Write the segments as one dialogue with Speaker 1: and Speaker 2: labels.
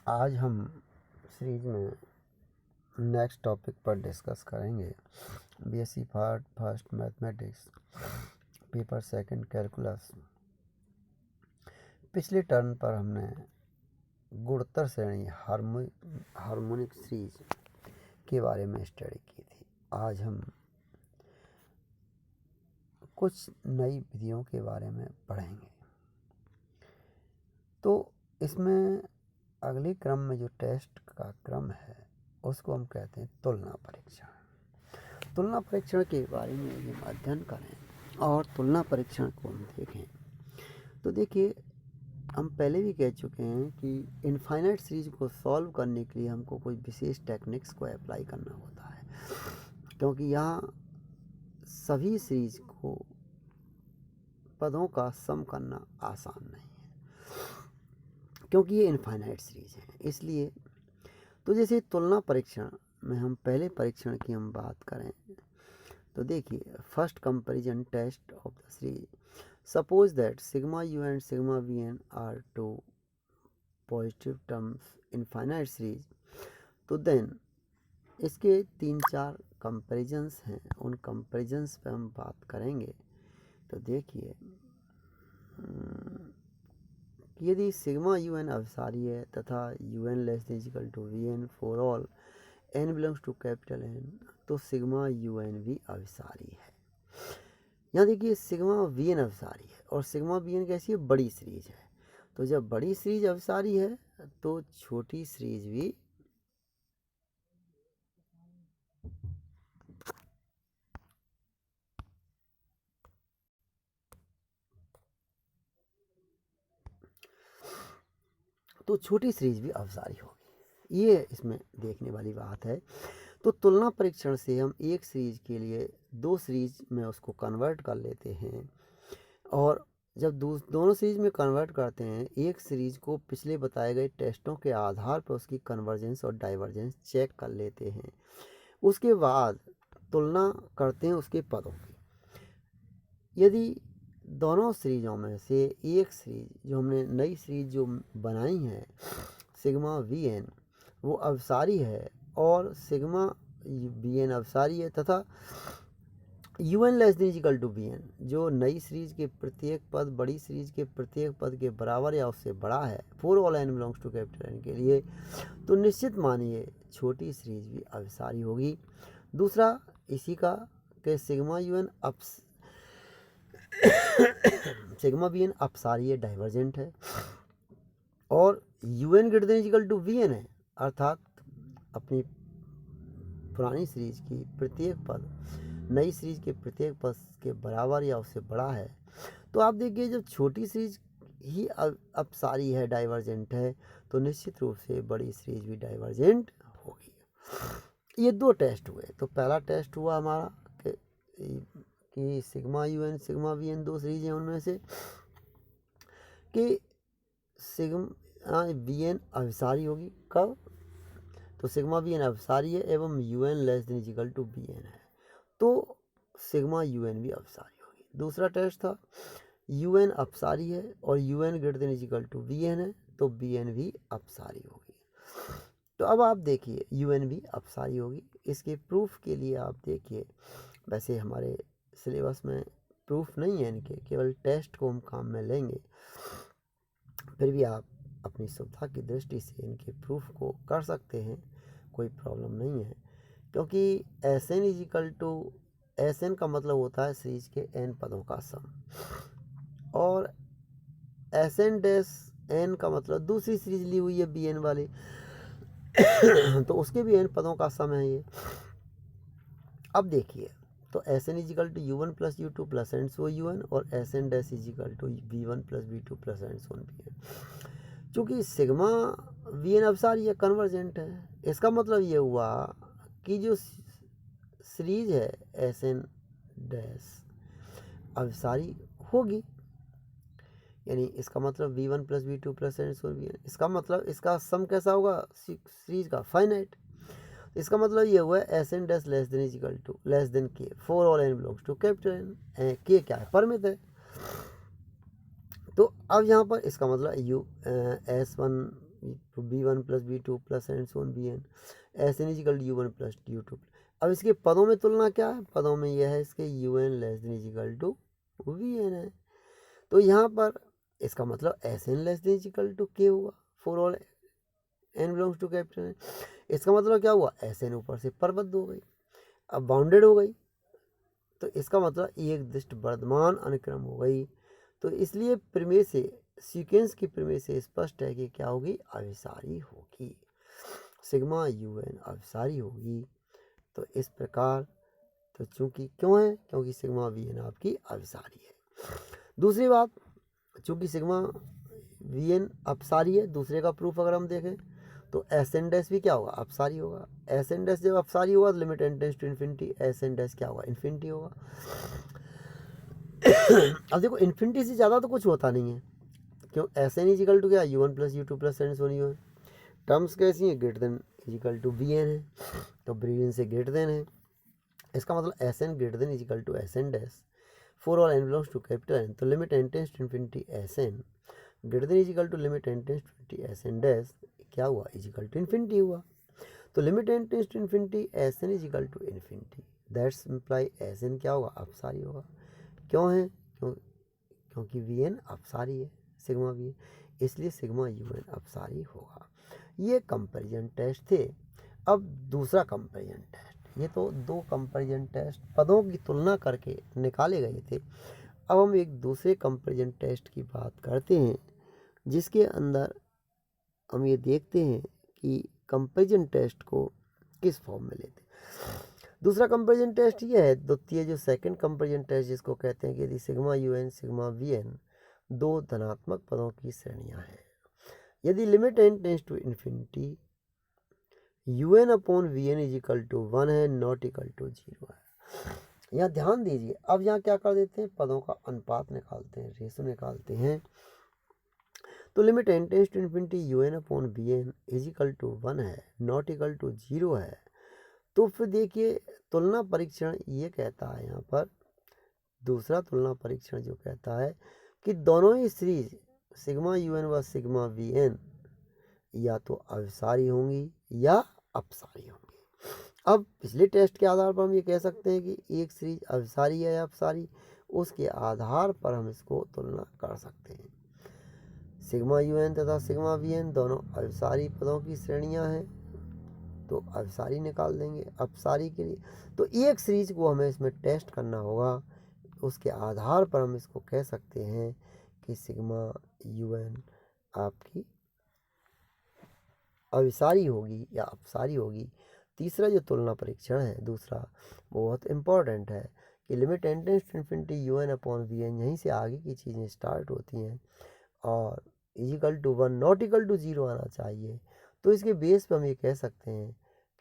Speaker 1: आज हम सीरीज में नेक्स्ट टॉपिक पर डिस्कस करेंगे BSc first mathematics paper second calculus. पिछले टर्न पर हमने गुणोत्तर श्रेणी हार्मोनिक सीरीज के बारे में स्टडी की थी। आज हम कुछ नई विधियों के बारे में पढ़ेंगे। तो इसमें अगले क्रम में जो टेस्ट का क्रम है उसको हम कहते हैं तुलना परीक्षण। तुलना परीक्षण के बारे में यदि हम अध्ययन करें और तुलना परीक्षण को हम देखें तो देखिए, हम पहले भी कह चुके हैं कि इनफाइनाइट सीरीज को सॉल्व करने के लिए हमको कोई विशेष टेक्निक्स को अप्लाई करना होता है, क्योंकि यहाँ सभी सीरीज को पदों का सम करना आसान नहीं है, क्योंकि ये इनफाइनाइट सीरीज है। इसलिए तो जैसे तुलना परीक्षण में हम पहले परीक्षण की हम बात करें तो देखिए, first comparison test of the series, suppose that sigma u and sigma v n are two positive terms in finite series. तो देन इसके 3-4 कंपैरिजंस हैं, उन कंपैरिजंस पे हम बात करेंगे। तो देखिए, यदि सिग्मा यू एन अभिसारी है तथा u n less than equal to v n for all n belongs to capital N, तो सिग्मा यू एन भी अभिसारी है। यहाँ देखिए, सिग्मा वी एन अभिसारी है और सिग्मा वी एन कैसी है, बड़ी सीरीज है। तो जब बड़ी सीरीज अभिसारी है तो छोटी सीरीज भी अभिसारी होगी। ये इसमें देखने वाली बात है। तो तुलना परीक्षण से हम एक सीरीज के लिए दो सीरीज में उसको कन्वर्ट कर लेते हैं, और जब दोनों सीरीज में कन्वर्ट करते हैं, एक सीरीज को पिछले बताए गए टेस्टों के आधार पर उसकी कन्वर्जेंस और डाइवर्जेंस चेक कर लेते हैं। उसके बाद तुलना करते हैं उसके पदों की। यदि दोनों सीरीजों में से एक सीरीज जो हमने नई सीरीज जो बनाई है सिग्मा वी एन, वो अभिसारी है और सिग्मा वी एन अभिसारी है, तथा u n less than equal to v n, जो नई सीरीज के प्रत्येक पद बड़ी सीरीज के प्रत्येक पद के बराबर या उससे बड़ा है for all n belongs to capital N के लिए, तो निश्चित मानिए छोटी सीरीज भी अभिसारी होगी। दूसरा इसी का कि sigma u n sigma v n अपसारी है, डाइवर्जेंट है, और u n greater than equal to v n है, अर्थात अपनी पुरानी सीरीज की प्रत्येक पद नई सीरीज के प्रत्येक पद के बराबर या उससे बड़ा है। तो आप देखिए, जब छोटी सीरीज ही अपसारी है, डाइवर्जेंट है, तो निश्चित रूप से बड़ी सीरीज भी डाइवर्जेंट होगी। ये दो टेस्ट हुए। तो पहला टेस्ट हुआ हमारा कि sigma u n sigma v n दो सीरीज हैं, उनमें से कि सिग्मा वी एन अभिसारी होगी। कब? तो सिग्मा वी एन अभिसारी है एवं u n less than equal to v n है, तो सिग्मा यू एन भी अभिसारी होगी। दूसरा टेस्ट था यू एन अपसारी है और u n greater than equal to v n है, तो वी एन भी अपसारी होगी। तो अब आप देखिए, यू एन भी अपसारी होगी। इसके प्रूफ के लिए आप देखिए, वैसे हमारे सिलेबस में प्रूफ नहीं है इनके, केवल टेस्ट को हम काम में लेंगे, फिर भी आप अपनी सुविधा की दृष्टि से इनके प्रूफ को कर सकते हैं, कोई प्रॉब्लम नहीं है। क्योंकि S n is equal to, S n का मतलब होता है सीरीज के एन पदों का सम, और एस एन डैश एन का मतलब दूसरी सीरीज ली हुई है बी एन वाली तो उसके भी एन पदों का सम है ये। अब देखिए, तो S n is equal to u one plus u two plus and so u n, और S n dash is equal to v one plus v two plus and so v n. चूँकि सिग्मा वी एन अभिसारी है, convergent है, इसका मतलब ये हुआ कि जो सीरीज है एस एन डैश अभिसारी होगी, यानी इसका मतलब v one plus v two plus and so v n. इसका मतलब इसका सम कैसा होगा, सीरीज का फाइनाइट। इसका मतलब ये हुआ S n dash less than is equal to less than k for all n belongs to capital N. K क्या है, परिमित है। तो अब यहाँ पर इसका मतलब u S one B1 plus B2 plus and so on Bn, Sn equal to U1 plus U2। अब इसके पदों में तुलना क्या है, पदों में यह है इसके UN less than is equal to Vn है। तो यहाँ पर इसका मतलब Sn less than is equal to K हुआ for all n belongs to capital N। इसका मतलब क्या हुआ, Sn ऊपर से परबद्ध हो गई, अब बाउंडेड हो गई, तो इसका मतलब एक दृष्ट वर्धमान अनुक्रम हो गई। तो इसलिए प्रमेय से, सीक्वेंस की प्रमेय से स्पष्ट है कि क्या होगी, अभिसारी होगी, सिग्मा UN अभिसारी होगी। तो इस प्रकार, तो चूंकि क्यों है, क्योंकि सिग्मा Vn आपकी अभिसारी है। दूसरी बात, चूंकि सिग्मा Vn अपसारी है, दूसरे का प्रूफ अगर हम देखें तो Sn डैश भी क्या होगा, अपसारी होगा। Sn डैश जब अपसारी होगा तो limit n tends to infinity, Sn dash क्या होगा, इन्फिनिटी होगा। अब देखो इन्फिनिटी से ज़्यादा तो कुछ होता नहीं है, क्यों, Sn इजिकल टू क्या, U1 plus U2 plus and so on. Terms कैसी हैं, greater than is equal to Bn है, तो Bn से ग्रेटर देन है, इसका मतलब Sn greater than is equal to Sn dash for all n belongs to capital N। तो limit n tends to infinity Sn greater than is equal to limit n tends to infinity Sn dash क्या हुआ, equal to infinity हुआ। तो limit n tends to infinity Sn equal to infinity, that's imply Sn क्या होगा, अपसारी होगा। क्यों है, क्योंकि Vn अपसारी है, सिग्मा Vn, इसलिए सिग्मा UN अपसारी होगा। ये कंपैरिजन टेस्ट थे। अब दूसरा कंपैरिजन टेस्ट, ये तो दो कंपैरिजन टेस्ट पदों की तुलना करके निकाले गए थे। अब हम एक दूसरे कंपैरिजन टेस्ट की बात करते हैं, जिसके अंदर हम ये देखते हैं कि कंपैरिजन टेस्ट को किस फॉर्म में लेते हैं। दूसरा कंपैरिजन टेस्ट ये है, द्वितीय जो सेकंड कंपैरिजन टेस्ट जिसको कहते हैं कि यदि सिग्मा UN सिग्मा Vn दो धनात्मक पदों की श्रेणियां हैं, यदि limit n tends to infinity UN upon Vn is equal to 1 है, नॉट इक्वल टू 0 है। यहाँ ध्यान दीजिए, अब यहाँ क्या कर देते हैं, पदों का अनुपात निकालते हैं, रेशो निकालते हैं। तो limit n tends to infinity UN upon Vn is equal to 1 है, नॉट इक्वल टू 0 है। तो फिर देखिए तुलना परीक्षण ये कहता है, यहाँ पर दूसरा तुलना परीक्षण जो कहता है कि दोनों ही सीरीज सिग्मा UN व सिग्मा Vn या तो अभिसारी होंगी या अपसारी होंगी। अब पिछले टेस्ट के आधार पर हम ये कह सकते हैं कि एक सीरीज अभिसारी है या अपसारी, उसके आधार पर हम इसको तुलना कर सकते हैं। सिग्मा UN तथा सिग्मा Vn दोनों अभिसारी पदों की श्रेणियां हैं, तो अभिसारी निकाल देंगे अपसारी के लिए। तो एक सीरीज को हमें इसमें टेस्ट करना होगा, उसके आधार पर हम इसको कह सकते हैं कि सिग्मा UN आपकी अभिसारी होगी या अपसारी होगी। तीसरा जो तुलना परीक्षण है दूसरा, वो बहुत इम्पोर्टेंट है कि limit n tends to infinity UN upon Vn, यहीं से आगे की चीज़ें स्टार्ट होती हैं, और is equal to 1 not equal to 0 आना चाहिए। तो इसके बेस पर हम ये कह सकते हैं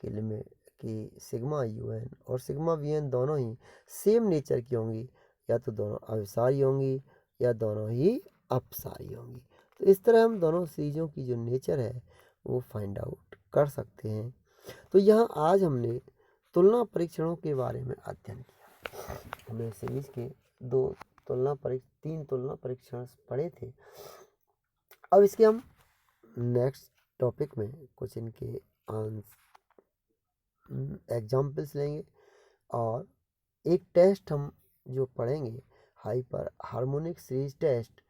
Speaker 1: कि लिमिट कि सिग्मा UN और सिग्मा Vn दोनों ही सेम नेचर की होंगी, या तो दोनों अभिसारी होंगी या दोनों ही अपसारी होंगी। तो इस तरह हम दोनों सीरीजों की जो नेचर है वो फाइंड आउट कर सकते हैं। तो यहाँ आज हमने तुलना परीक्षणों के बारे में अध्ययन किया। हमने सीरीज के तीन तुलना परीक्षण पढ़े थे। अब इसके हम नेक्स्ट टॉपिक में कुछ इनके एग्जाम्पल्स लेंगे, और एक टेस्ट हम जो पढ़ेंगे हाइपर हार्मोनिक सीरीज टेस्ट,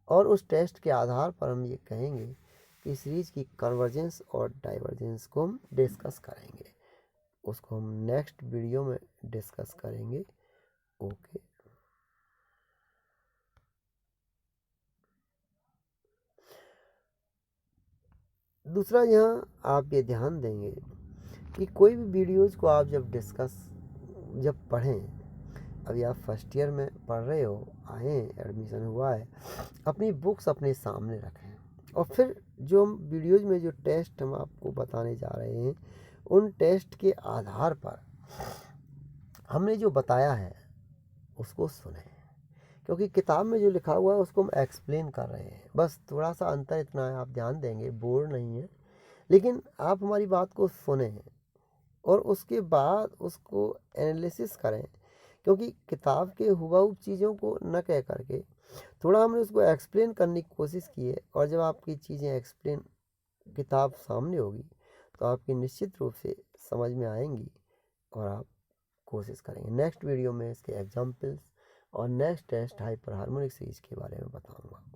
Speaker 1: और उस टेस्ट के आधार पर हम ये कहेंगे कि सीरीज की कन्वर्जेंस और डाइवर्जेंस को हम डिस्कस करेंगे। उसको हम नेक्स्ट वीडियो में डिस्कस करेंगे। ओके। दूसरा, यहाँ आप ये ध्यान देंगे कि कोई भी वीडियोज़ को आप जब पढ़ें, अभी आप फर्स्ट ईयर में पढ़ रहे हो, आए एडमिशन हुआ है, अपनी बुक्स अपने सामने रखें, और फिर जो हम वीडियोज़ में जो टेस्ट हम आपको बताने जा रहे हैं, उन टेस्ट के आधार पर हमने जो बताया है उसको सुने, क्योंकि किताब में जो लिखा हुआ है उसको हम एक्सप्लेन कर रहे हैं, बस थोड़ा सा अंतर इतना है, आप ध्यान देंगे, बोर नहीं है, लेकिन आप हमारी बात को सुने और उसके बाद उसको एनालिसिस करें, क्योंकि किताब के हुबहू चीज़ों को न कह करके थोड़ा हमने उसको एक्सप्लेन करने की कोशिश की है, और जब आपकी चीज़ें एक्सप्लेन किताब सामने होगी तो आपकी निश्चित रूप से समझ में आएंगी और आप कोशिश करेंगे। नेक्स्ट वीडियो में इसके एग्जाम्पल्स और next test hyper harmonic series के बारे में बताऊंगा।